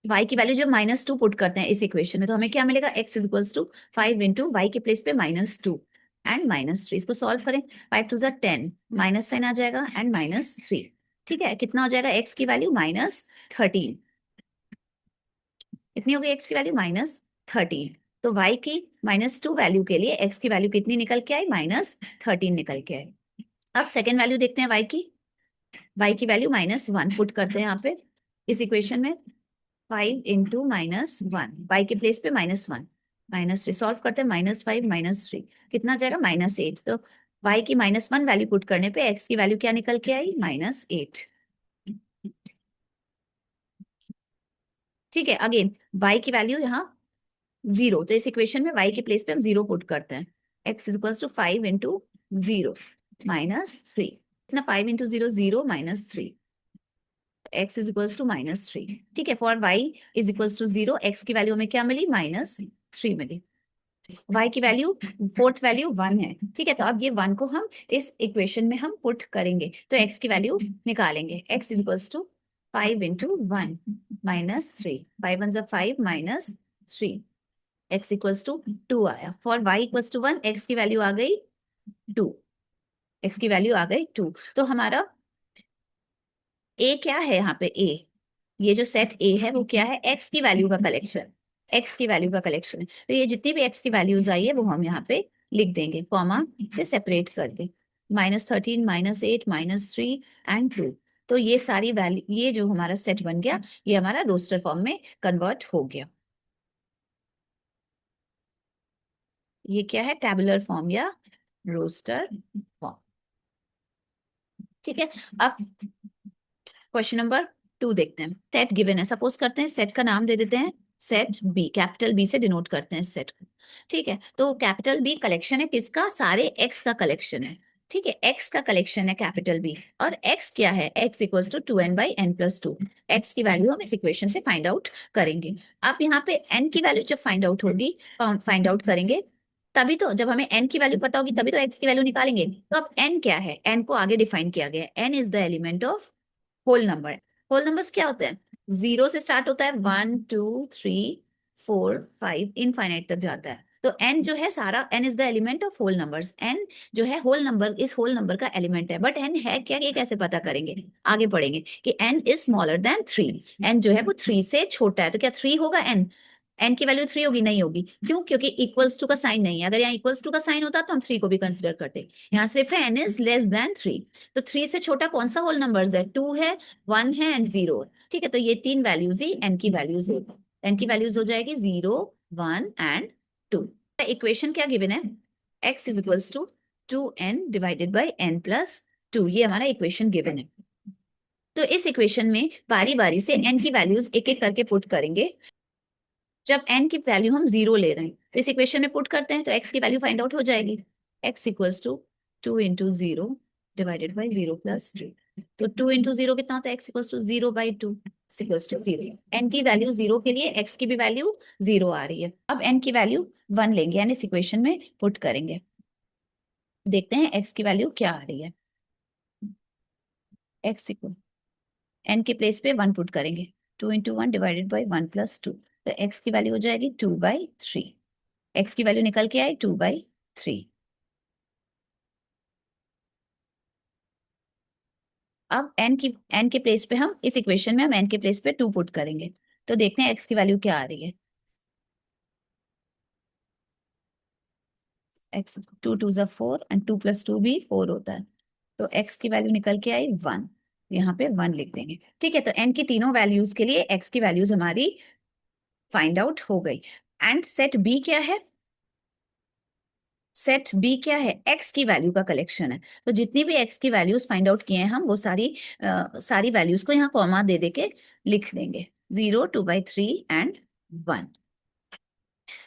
y की वैल्यू जब -2 पुट करते हैं इस इक्वेशन में तो हमें क्या मिलेगा, x is equals to 5 into y के प्लेस पे -2 एंड -3। इसको सॉल्व करें, 5 टू 10, माइनस साइन आ जाएगा एंड -3। ठीक है, कितना हो जाएगा x की वैल्यू -13। कितनी हो गई x की वैल्यू -13। तो y की -2 वैल्यू के लिए x की वैल्यू कितनी निकल के आई, -13 निकल के आई। अब सेकेंड वैल्यू देखते हैं y की वैल्यू -1 पुट करते हैं यहाँ पे इस इक्वेशन में। 5 इंटू -1, वाई के प्लेस पे -1, -3 सॉल्व करते हैं, -5 -3 कितना आ जाएगा, -8। तो y की -1 वैल्यू पुट करने पे x की वैल्यू क्या निकल के आई, -8। ठीक है, अगेन y की वैल्यू यहाँ 0, तो इस इक्वेशन में y के प्लेस पे हम 0 पुट करते हैं। x is equal to 5 into 0 -3, इतना 5 into 0 0 -3, x is equal to -3। ठीक है, for y is equal to 0 x की वैल्यू हमें क्या मिली, -3 मिली। y की वैल्यू, फोर्थ वैल्यू 1 है। ठीक है, तो अब ये 1 को हम इस इक्वेशन में हम पुट करेंगे तो x की वैल्यू निकालेंगे। x is equal to 5 into 1 -3, 5 1 5 -3, x equals to 2 आया। For y equals to 1 x की वैल्यू आ गई 2, x की वैल्यू आ गई 2। तो हमारा a क्या है यहाँ पे, a, ये जो सेट a है वो क्या है, x की वैल्यू का कलेक्शन, x की वैल्यू का कलेक्शन है। तो ये जितनी भी x की वैल्यूज आई है वो हम यहाँ पे लिख देंगे कॉमा से सेपरेट करके, -13 -8 -3 एंड 2। तो ये सारी वैल्यू, ये जो हमारा सेट बन गया ये हमारा रोस्टर फॉर्म में कन्वर्ट हो गया। ये क्या है, टेबुलर फॉर्म या रोस्टर फॉर्म। ठीक है, अब क्वेश्चन नंबर 2 देखते हैं। सेट गिवन है, सपोज करते हैं सेट का नाम दे देते हैं सेट बी, कैपिटल बी से डिनोट करते हैं सेट को। ठीक है, तो कैपिटल बी कलेक्शन है किसका, सारे एक्स का कलेक्शन है। ठीक है, एक्स का कलेक्शन है कैपिटल बी, और एक्स क्या है, x equals to 2n/n+2। X की वैल्यू हम इस इक्वेशन से फाइंड आउट करेंगे। अब यहाँ पे एन की वैल्यू जब फाइंड आउट होगी, फाइंड आउट करेंगे, तभी तो जब हमें एन की वैल्यू पता होगी तभी तो एक्स की वैल्यू निकालेंगे। तो अब एन क्या है, एन को आगे डिफाइन किया गया है, n is the element of whole number. Whole numbers क्या होते हैं, 0 से स्टार्ट होता है, 1 2 3 4 5 इनफाइनाइट तक जाता है। तो n जो है सारा, n is the element of whole numbers, n जो है होल नंबर, इस होल नंबर का एलिमेंट है। बट n है क्या, ये कैसे पता करेंगे, आगे पढ़ेंगे कि n is smaller than 3, n जो है वो 3 से छोटा है। तो क्या 3 होगा n, n की वैल्यू 3 होगी, नहीं होगी, क्यों, क्योंकि इक्वल्स टू का साइन नहीं है। अगर यहाँ इक्वल्स टू का साइन होता तो हम 3 को भी कंसिडर करते, यहाँ सिर्फ है n इज लेस देन 3। तो 3 से छोटा कौन सा होल नंबर्स है, 2 है, 1 है एंड 0 है। ठीक है, तो ये तीन वैल्यूज ही n की वैल्यूज है। n की वैल्यूज हो जाएगी 0 1 एंड 2। इक्वेशन क्या गिवन है, x is equals to 2n divided by n+2, ये हमारा इक्वेशन गिवन है। तो इस इक्वेशन में बारी बारी से n की वैल्यूज एक एक करके पुट करेंगे। जब n की वैल्यू हम 0 ले रहे हैं तो इस इक्वेशन में पुट करते हैं तो x की वैल्यू फाइंड आउट हो जाएगी, x equals to 2 into 0 divided by 0+2। तो 2 इंटू 0 कितना होता है, x equals to 0/2 equals to 0। n की वैल्यू 0 के लिए x की भी वैल्यू 0 आ रही है। अब n की वैल्यू 1 लेंगे यानी इस इक्वेशन में पुट करेंगे, देखते हैं x की वैल्यू क्या आ रही है। x इक्वल n के प्लेस पे 1 पुट करेंगे, 2 इंटू 1 डिवाइडेड बाई 1+2, तो x की वैल्यू हो जाएगी 2/3। x की वैल्यू निकल के आई 2/3। अब n के प्लेस पे हम इस इक्वेशन में हम n के प्लेस पे 2 पुट करेंगे, तो देखते हैं x की वैल्यू क्या आ रही है। x 2 2 ज़ा 4 एंड 2+2 भी 4 होता है, तो x की वैल्यू निकल के आई 1, यहाँ पे 1 लिख देंगे। ठीक है, तो n की तीनों वैल्यूज के लिए x की वैल्यूज हमारी फाइंड आउट हो गई। एंड सेट b क्या है, सेट बी क्या है, x की वैल्यू का कलेक्शन है। तो जितनी भी x की वैल्यूज फाइंड आउट किए हैं हम वो सारी वैल्यूज को यहाँ कॉमा दे दे के लिख देंगे, 0 2/3 एंड 1।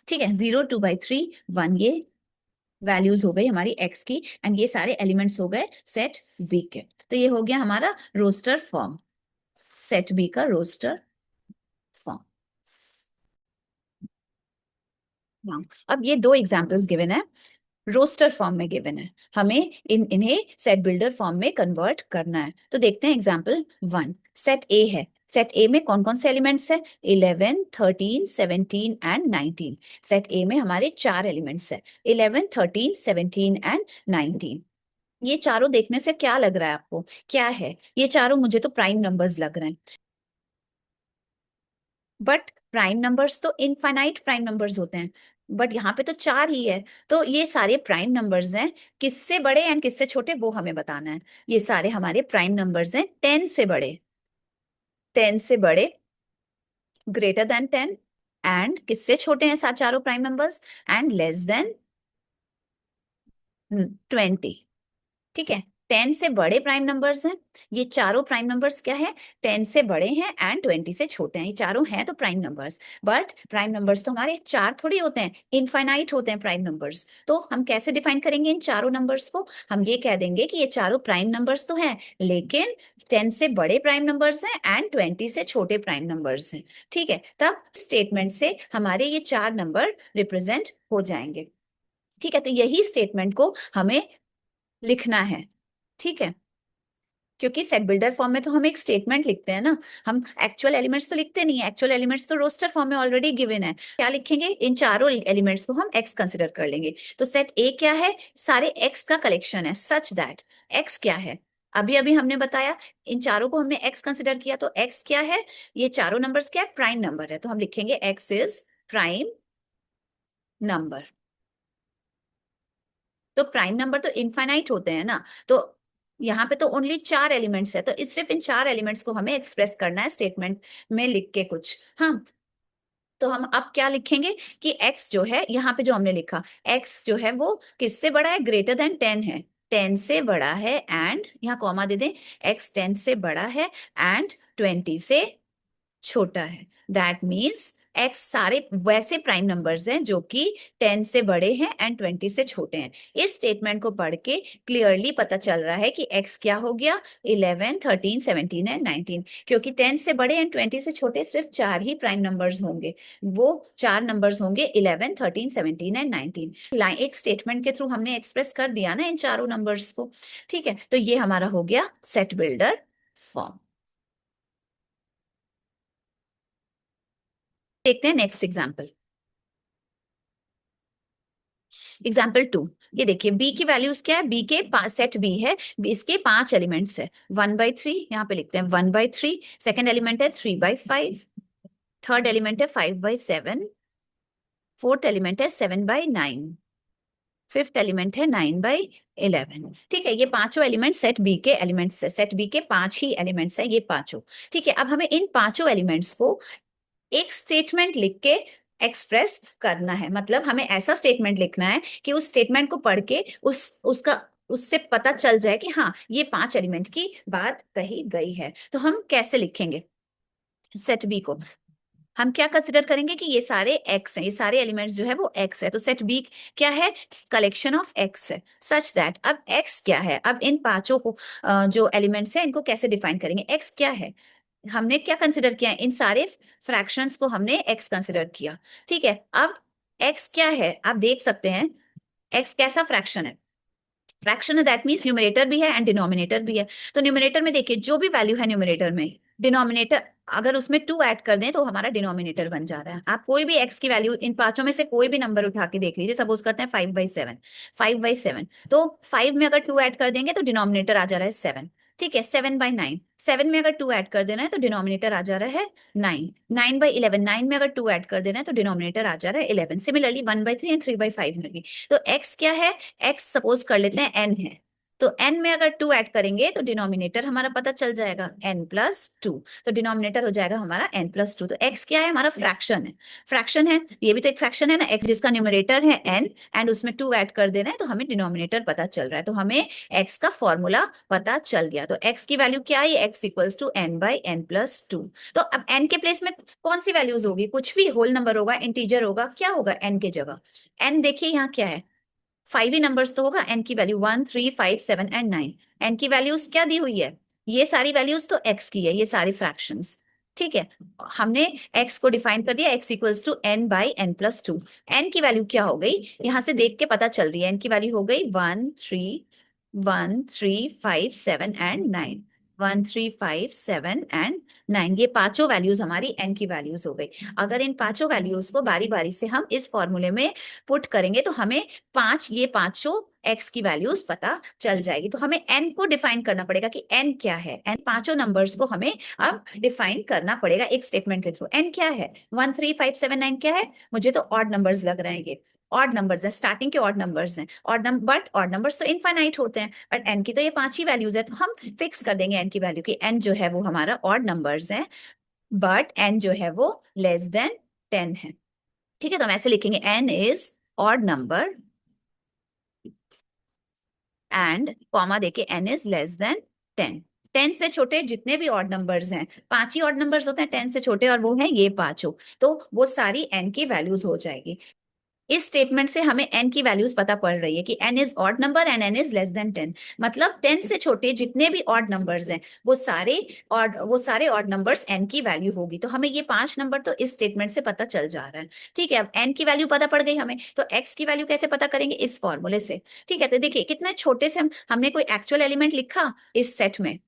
ठीक है, 0 2/3 1 ये वैल्यूज हो गई हमारी x की, एंड ये सारे एलिमेंट्स हो गए सेट बी के। तो ये हो गया हमारा रोस्टर फॉर्म, सेट बी का रोस्टर फॉर्म। अब ये दो एग्जांपल्स गिवन है रोस्टर फॉर्म में गिवन है, हमें इन्हें सेट बिल्डर फॉर्म में कन्वर्ट करना है। तो देखते हैं एग्जाम्पल 1, सेट ए है। सेट ए में कौन कौन से एलिमेंट्स है? 11, 13, 17 एंड 19। सेट ए में हमारे 4 एलिमेंट्स है, 11, 13, 17 एंड 19। ये चारों देखने से क्या लग रहा है आपको? क्या है ये चारों? मुझे तो प्राइम नंबर्स लग रहे हैं, बट प्राइम नंबर्स तो इनफाइनाइट प्राइम नंबर्स होते हैं, बट यहाँ पे तो 4 ही है। तो ये सारे प्राइम नंबर्स हैं, किससे बड़े एंड किससे छोटे वो हमें बताना है। ये सारे हमारे प्राइम नंबर्स हैं 10 से बड़े, 10 से बड़े, ग्रेटर देन 10, एंड किससे छोटे हैं सारे चारों prime numbers, and less then 20। ठीक है, 10 से बड़े प्राइम नंबर्स हैं, ये चारों प्राइम नंबर्स क्या है? 10 से बड़े हैं एंड 20 से छोटे हैं, ये चारों हैं तो prime numbers. But prime numbers तो हमारे 4 थोड़ी होते हैं, इनफाइनाइट होते हैं प्राइम नंबर्स। तो हम कैसे डिफाइन करेंगे इन चारों नंबर्स को? हम ये कह देंगे कि ये चारों प्राइम नंबर्स तो हैं, लेकिन 10 से बड़े प्राइम नंबर्स हैं एंड 20 से छोटे प्राइम नंबर्स हैं। ठीक है, तब स्टेटमेंट से हमारे ये 4 नंबर रिप्रेजेंट हो जाएंगे। ठीक है, तो यही स्टेटमेंट को हमें लिखना है। ठीक है, क्योंकि सेट बिल्डर फॉर्म में तो हम एक स्टेटमेंट लिखते हैं ना, हम एक्चुअल एलिमेंट्स तो लिखते नहीं है, एक्चुअल एलिमेंट्स तो रोस्टर फॉर्म में ऑलरेडी गिवन है। क्या लिखेंगे? इन चारों एलिमेंट्स को हम एक्स कंसिडर कर लेंगे। तो सेट ए क्या है? सारे एक्स का कलेक्शन है, सच दैट एक्स क्या है? अभी अभी हमने बताया इन चारों को हमने एक्स कंसिडर किया, तो एक्स क्या है? ये चारों नंबर्स क्या है? प्राइम नंबर है, तो हम लिखेंगे एक्स इज प्राइम नंबर। तो प्राइम नंबर तो इनफाइनाइट होते हैं ना, तो यहाँ पे तो ओनली 4 एलिमेंट्स है, तो इस सिर्फ इन 4 एलिमेंट्स को हमें एक्सप्रेस करना है स्टेटमेंट में लिख के कुछ। हाँ, तो हम अब क्या लिखेंगे कि x जो है, यहाँ पे जो हमने लिखा x जो है वो किससे बड़ा है? ग्रेटर देन 10 है, 10 से बड़ा है, एंड यहाँ कॉमा दे दें, x 10 से बड़ा है एंड 20 से छोटा है। दैट मीन्स एक्स सारे वैसे प्राइम नंबर्स हैं जो कि 10 से बड़े हैं एंड 20 से छोटे हैं। इस स्टेटमेंट को पढ़ के क्लियरली पता चल रहा है कि एक्स क्या हो गया? 11, 13, 17 एंड 19, क्योंकि 10 से बड़े एंड 20 से छोटे सिर्फ 4 ही प्राइम नंबर्स होंगे। वो 4 नंबर्स होंगे 11, 13, 17 एंड 19। लाइन एक स्टेटमेंट के थ्रू हमने एक्सप्रेस कर दिया ना इन चारों नंबर्स को। ठीक है, तो ये हमारा हो गया सेट बिल्डर फॉर्म। देखते हैं नेक्स्ट एग्जाम्पल। एग्जाम्पल 2, ये देखिए बी की वैल्यूज क्या है? बी के सेट बी है, इसके 5 एलिमेंट्स है। 1/3, यहाँ पे लिखते हैं 1/3, सेकेंड एलिमेंट है 3/5, थर्ड एलिमेंट है 5/7, फोर्थ एलिमेंट है 7/9, फिफ्थ एलिमेंट है 9/11। ठीक है, ये पांचों एलिमेंट सेट बी के एलिमेंट्स है, सेट बी के 5 ही एलिमेंट्स है ये पांचों। ठीक है, अब हमें इन पांचों एलिमेंट्स को एक स्टेटमेंट लिख के एक्सप्रेस करना है। मतलब हमें ऐसा स्टेटमेंट लिखना है कि उस स्टेटमेंट को पढ़ के उसका उससे पता चल जाए कि हाँ ये 5 एलिमेंट की बात कही गई है। तो हम कैसे लिखेंगे सेट बी को? हम क्या कंसिडर करेंगे कि ये सारे एक्स हैं, ये सारे एलिमेंट्स जो है वो एक्स है, तो सेट बी क्या है? कलेक्शन ऑफ एक्स है, सच दैट अब एक्स क्या है? अब इन पांचों को जो एलिमेंट्स है इनको कैसे डिफाइन करेंगे? एक्स क्या है? हमने क्या कंसिडर किया? इन सारे फ्रैक्शंस को हमने एक्स कंसिडर किया। ठीक है, अब एक्स क्या है? आप देख सकते हैं एक्स कैसा फ्रैक्शन है? फ्रैक्शन है, दैट मीन्स न्यूमरेटर भी है एंड डिनोमिनेटर भी है। तो न्यूमरेटर में देखिए जो भी वैल्यू है न्यूमरेटर में, डिनोमिनेटर अगर उसमें 2 ऐड कर दें तो हमारा डिनोमिनेटर बन जा रहा है। आप कोई भी एक्स की वैल्यू इन पांचों में से कोई भी नंबर उठा के देख लीजिए, सपोज करते हैं 5/7, 5/7, तो 5 में अगर 2 ऐड कर देंगे तो डिनोमिनेटर आ जा रहा है 7। ठीक है, 7/9, 7 में अगर 2 ऐड कर देना है तो डिनोमिनेटर आ जा रहा है 9, 9/11, 9 में अगर 2 ऐड कर देना है तो डिनोमिनेटर आ जा रहा है 11। सिमिलरली 1/3 एंड 3/5 में भी। तो एक्स क्या है? एक्स सपोज कर लेते हैं एन है, तो n में अगर 2 ऐड करेंगे तो डिनोमिनेटर हमारा पता चल जाएगा n+2, तो डिनोमिनेटर हो जाएगा हमारा n+2। तो x क्या है? हमारा फ्रैक्शन है, फ्रैक्शन है, ये भी तो एक फ्रैक्शन है ना, x जिसका न्यूमरेटर है n एंड उसमें 2 ऐड कर देना है तो हमें डिनोमिनेटर पता चल रहा है। तो हमें x का फॉर्मूला पता चल गया। तो x की वैल्यू क्या है? x = n/n+2। तो अब n के प्लेस में कौन सी वैल्यूज होगी? कुछ भी होल नंबर होगा, इंटीजर होगा, क्या होगा n के जगह? n देखिए यहाँ क्या है? 5 ही नंबर्स तो होगा, n की वैल्यू 1, 3, 5, 7 एंड 9। n की वैल्यूज क्या दी हुई है? ये सारी वैल्यूज तो x की है, ये सारी फ्रैक्शंस। ठीक है, हमने x को डिफाइन कर दिया, x equals to n by n plus 2। n की वैल्यू क्या हो गई, यहां से देख के पता चल रही है, n की वैल्यू हो गई 1 3 1 3 5 7 एंड 9। 1 3 5 7 एंड 9, ये पांचों वैल्यूज हमारी n की वैल्यूज हो गई। अगर इन पांचों वैल्यूज को बारी बारी से हम इस फॉर्मूले में पुट करेंगे तो हमें ये पांचों x की वैल्यूज पता चल जाएगी। तो हमें n को डिफाइन करना पड़ेगा कि n क्या है, n पांचों नंबर्स को हमें अब डिफाइन करना पड़ेगा एक स्टेटमेंट के थ्रू। n क्या है, 1 3 5 7 9 क्या है, मुझे तो ऑड नंबर्स लग रहे हैं, ये ऑड नंबर्स हैं, स्टार्टिंग के ऑड नंबर्स हैं। बट ऑड नंबर्स तो इनफाइनाइट होते हैं, बट n की तो ये पांच ही वैल्यूज है, तो हम फिक्स कर देंगे n की वैल्यू की n जो है वो हमारा ऑड नंबर्स है, बट n जो है वो लेस देन 10 है। ठीक है, तो हम ऐसे लिखेंगे n is odd number and comma देके n इज लेस देन 10। 10 से छोटे जितने भी ऑड नंबर्स हैं, पांच ही ऑड नंबर्स होते हैं 10 से छोटे, और वो हैं ये पांचों, तो वो सारी n की वैल्यूज हो जाएगी। इस स्टेटमेंट से हमें n की वैल्यूज पता पड़ रही है कि n is odd number and n is less then 10, मतलब 10 से छोटे जितने भी ऑड नंबर्स हैं वो सारे ऑड नंबर्स n की वैल्यू होगी। तो हमें ये पांच नंबर तो इस स्टेटमेंट से पता चल जा रहा है। ठीक है, अब n की वैल्यू पता पड़ गई हमें, तो x की वैल्यू कैसे पता करेंगे, इस फॉर्मूले से। ठीक है, तो देखिए कितने छोटे से हमने कोई एक्चुअल एलिमेंट लिखा इस सेट में,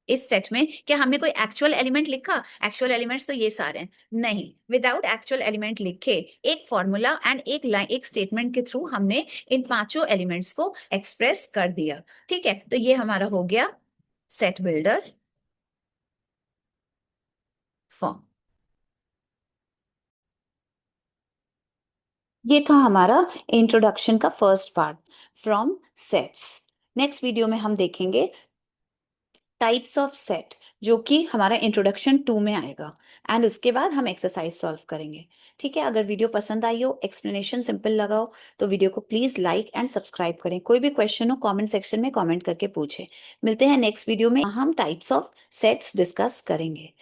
इस सेट में क्या हमने कोई एक्चुअल एलिमेंट लिखा, एक्चुअल एलिमेंट्स तो ये सारे हैं, नहीं, विदाउट एक्चुअल एलिमेंट लिखे एक फॉर्मूला एंड एक लाइन, एक स्टेटमेंट के थ्रू हमने इन पांचों एलिमेंट्स को एक्सप्रेस कर दिया। ठीक है, तो ये हमारा हो गया सेट बिल्डर फॉर्म। ये था हमारा इंट्रोडक्शन का first part from sets. Next video में हम देखेंगे टाइप्स ऑफ सेट, जो कि हमारा इंट्रोडक्शन 2 में आएगा, एंड उसके बाद हम एक्सरसाइज सॉल्व करेंगे। ठीक है, अगर वीडियो पसंद आई हो, एक्सप्लेनेशन सिंपल लगा हो, तो वीडियो को प्लीज लाइक एंड सब्सक्राइब करें। कोई भी क्वेश्चन हो कमेंट सेक्शन में कमेंट करके पूछें। मिलते हैं नेक्स्ट वीडियो में, हम टाइप्स ऑफ सेट्स डिस्कस करेंगे।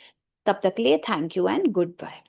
तब तक के लिए thank you and good bye.